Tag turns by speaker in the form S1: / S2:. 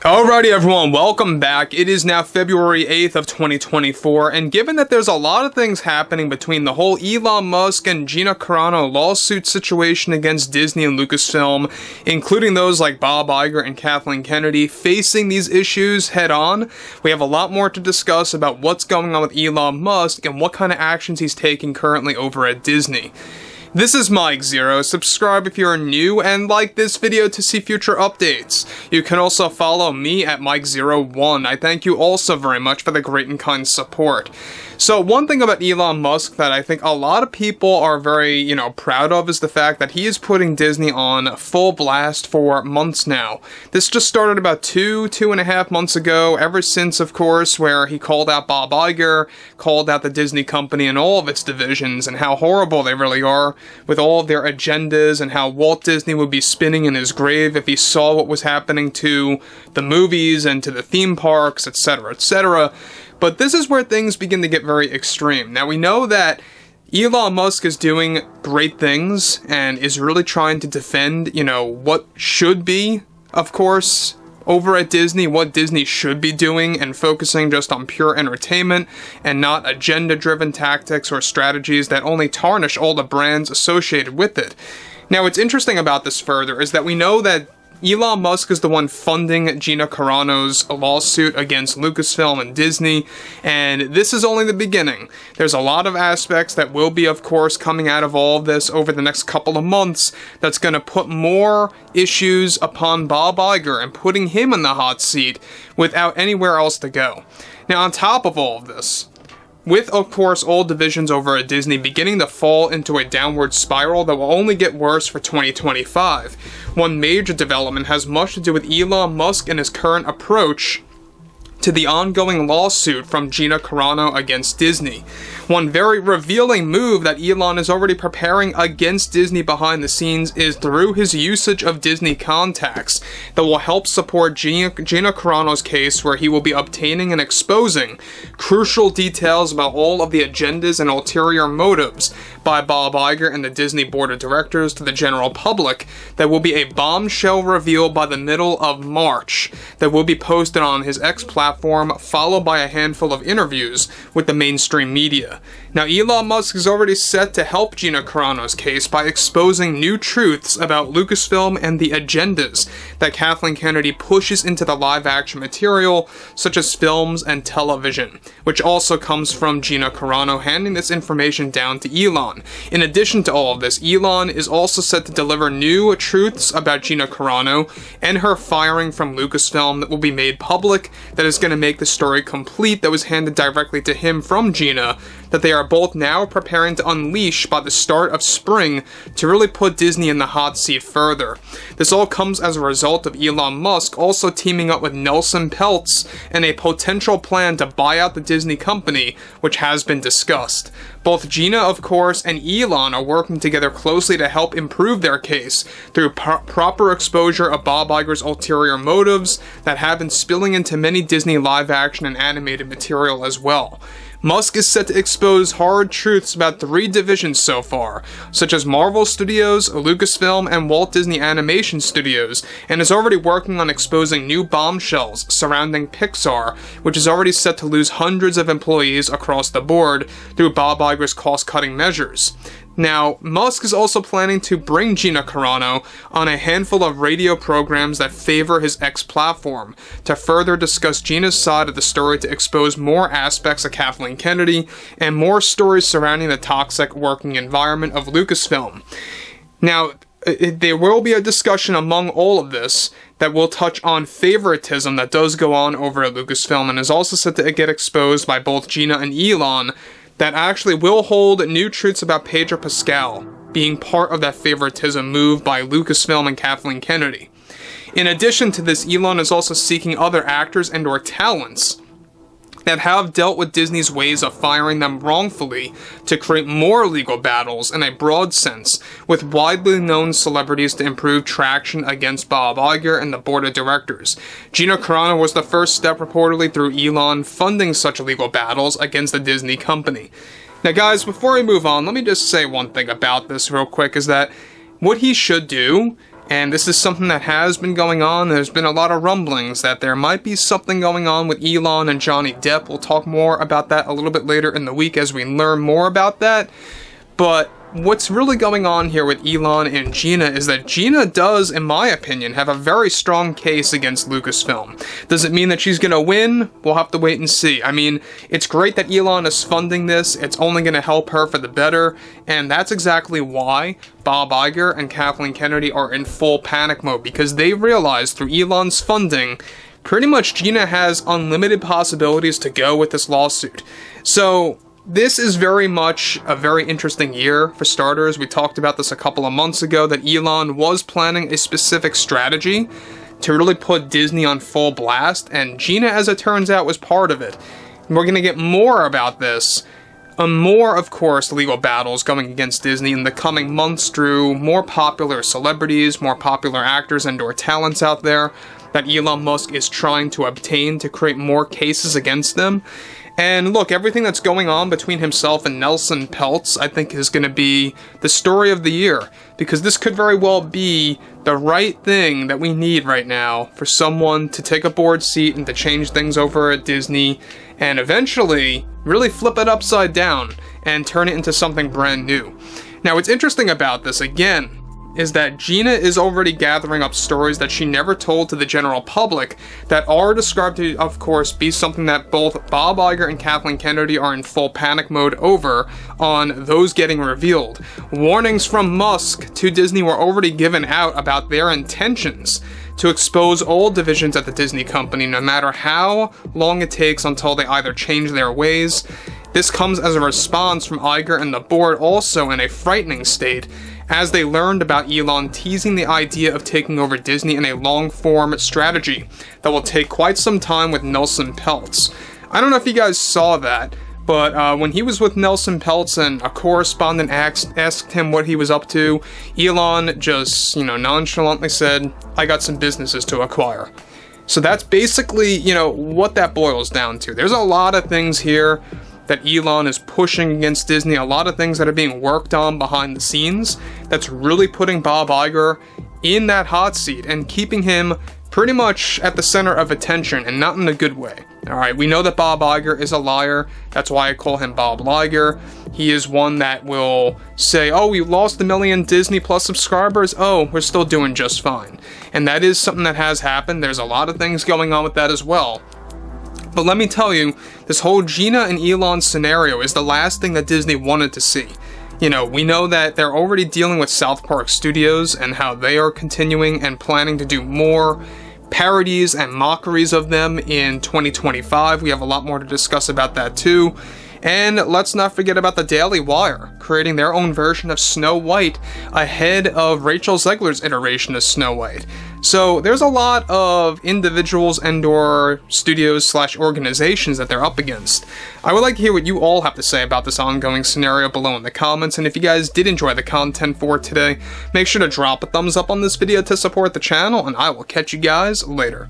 S1: Alrighty everyone, welcome back. It is now February 8th of 2024, and given that there's a lot of things happening between the whole Elon Musk and Gina Carano lawsuit situation against Disney and Lucasfilm, including those like Bob Iger and Kathleen Kennedy facing these issues head on, we have a lot more to discuss about what's going on with Elon Musk and what kind of actions he's taking currently over at Disney. This is Mike Zero. Subscribe if you're new and like this video to see future updates. You can also follow me at Mike01. I thank you also very much for the great and kind support. So one thing about Elon Musk that I think a lot of people are very, proud of is the fact that he is putting Disney on full blast for months now. This just started about two and a half months ago, ever since, of course, where he called out Bob Iger, called out the Disney company and all of its divisions and how horrible they really are with all of their agendas and how Walt Disney would be spinning in his grave if he saw what was happening to the movies and to the theme parks, etc., etc. But this is where things begin to get very extreme. Now, we know that Elon Musk is doing great things and is really trying to defend, what should be, of course, over at Disney, what Disney should be doing and focusing just on pure entertainment and not agenda-driven tactics or strategies that only tarnish all the brands associated with it. Now, what's interesting about this further is that we know that Elon Musk is the one funding Gina Carano's lawsuit against Lucasfilm and Disney, and this is only the beginning. There's a lot of aspects that will be, of course, coming out of all of this over the next couple of months that's going to put more issues upon Bob Iger and putting him in the hot seat without anywhere else to go. Now, on top of all of this, with, of course, all divisions over at Disney beginning to fall into a downward spiral that will only get worse for 2025, one major development has much to do with Elon Musk and his current approach to the ongoing lawsuit from Gina Carano against Disney. One very revealing move that Elon is already preparing against Disney behind the scenes is through his usage of Disney contacts that will help support Gina Carano's case, where he will be obtaining and exposing crucial details about all of the agendas and ulterior motives by Bob Iger and the Disney board of directors to the general public that will be a bombshell reveal by the middle of March that will be posted on his X platform, followed by a handful of interviews with the mainstream media. Now, Elon Musk is already set to help Gina Carano's case by exposing new truths about Lucasfilm and the agendas that Kathleen Kennedy pushes into the live-action material, such as films and television, which also comes from Gina Carano handing this information down to Elon. In addition to all of this, Elon is also set to deliver new truths about Gina Carano and her firing from Lucasfilm that will be made public, that is going to make the story complete, that was handed directly to him from Gina, that they are both now preparing to unleash by the start of spring to really put Disney in the hot seat further. This all comes as a result of Elon Musk also teaming up with Nelson Peltz and a potential plan to buy out the Disney company, which has been discussed. Both Gina, of course, and Elon are working together closely to help improve their case through proper exposure of Bob Iger's ulterior motives that have been spilling into many Disney live-action and animated material as well. Musk is set to expose hard truths about 3 divisions so far, such as Marvel Studios, Lucasfilm, and Walt Disney Animation Studios, and is already working on exposing new bombshells surrounding Pixar, which is already set to lose hundreds of employees across the board through Bob Iger's cost-cutting measures. Now, Musk is also planning to bring Gina Carano on a handful of radio programs that favor his X platform to further discuss Gina's side of the story, to expose more aspects of Kathleen Kennedy and more stories surrounding the toxic working environment of Lucasfilm. Now, there will be a discussion among all of this that will touch on favoritism that does go on over at Lucasfilm and is also set to get exposed by both Gina and Elon, that actually will hold new truths about Pedro Pascal being part of that favoritism move by Lucasfilm and Kathleen Kennedy. In addition to this, Elon is also seeking other actors and or talents that have dealt with Disney's ways of firing them wrongfully to create more legal battles in a broad sense with widely known celebrities to improve traction against Bob Iger and the board of directors. Gina Carano was the first step reportedly through Elon funding such legal battles against the Disney company. Now guys, before we move on, let me just say one thing about this real quick, is that what he should do And this is something that has been going on. There's been a lot of rumblings that there might be something going on with Elon and Johnny Depp. We'll talk more about that a little bit later in the week as we learn more about that. But what's really going on here with Elon and Gina is that Gina does, in my opinion, have a very strong case against Lucasfilm. Does it mean that she's going to win? We'll have to wait and see. I mean, it's great that Elon is funding this. It's only going to help her for the better. And that's exactly why Bob Iger and Kathleen Kennedy are in full panic mode, because they realize through Elon's funding, pretty much Gina has unlimited possibilities to go with this lawsuit. So this is very much a very interesting year for starters. We talked about this a couple of months ago, that Elon was planning a specific strategy to really put Disney on full blast, and Gina, as it turns out, was part of it. And we're going to get more about this, more, of course, legal battles going against Disney in the coming months through more popular celebrities, more popular actors and/or talents out there that Elon Musk is trying to obtain to create more cases against them. And look, everything that's going on between himself and Nelson Peltz, I think, is going to be the story of the year, because this could very well be the right thing that we need right now for someone to take a board seat and to change things over at Disney and eventually really flip it upside down and turn it into something brand new. Now, what's interesting about this, again, is that Gina is already gathering up stories that she never told to the general public that are described to, of course, be something that both Bob Iger and Kathleen Kennedy are in full panic mode over on those getting revealed. Warnings from Musk to Disney were already given out about their intentions to expose all divisions at the Disney company, no matter how long it takes until they either change their ways. This comes as a response from Iger and the board, also in a frightening state, as they learned about Elon teasing the idea of taking over Disney in a long-form strategy that will take quite some time with Nelson Peltz. I don't know if you guys saw that, but when he was with Nelson Peltz and a correspondent asked him what he was up to, Elon just, nonchalantly said, "I got some businesses to acquire." So that's basically, what that boils down to. There's a lot of things here that Elon is pushing against Disney, a lot of things that are being worked on behind the scenes that's really putting Bob Iger in that hot seat and keeping him pretty much at the center of attention, and not in a good way. Alright, we know that Bob Iger is a liar. That's why I call him Bob Iger. He is one that will say, "Oh, we lost 1 million Disney Plus subscribers. Oh, we're still doing just fine." And that is something that has happened. There's a lot of things going on with that as well. But let me tell you, this whole Gina and Elon scenario is the last thing that Disney wanted to see. We know that they're already dealing with South Park Studios and how they are continuing and planning to do more parodies and mockeries of them in 2025. We have a lot more to discuss about that too. And let's not forget about the Daily Wire, creating their own version of Snow White ahead of Rachel Zegler's iteration of Snow White. So there's a lot of individuals and/or studios/organizations that they're up against. I would like to hear what you all have to say about this ongoing scenario below in the comments, and if you guys did enjoy the content for today, make sure to drop a thumbs up on this video to support the channel, and I will catch you guys later.